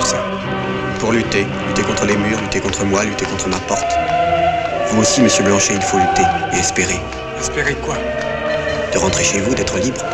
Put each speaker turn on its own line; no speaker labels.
ça.
Pour lutter contre les murs, lutter contre moi, lutter contre ma porte. Vous aussi, monsieur Blanchet, il faut lutter et espérer.
Espérer de quoi?
De rentrer chez vous, d'être libre.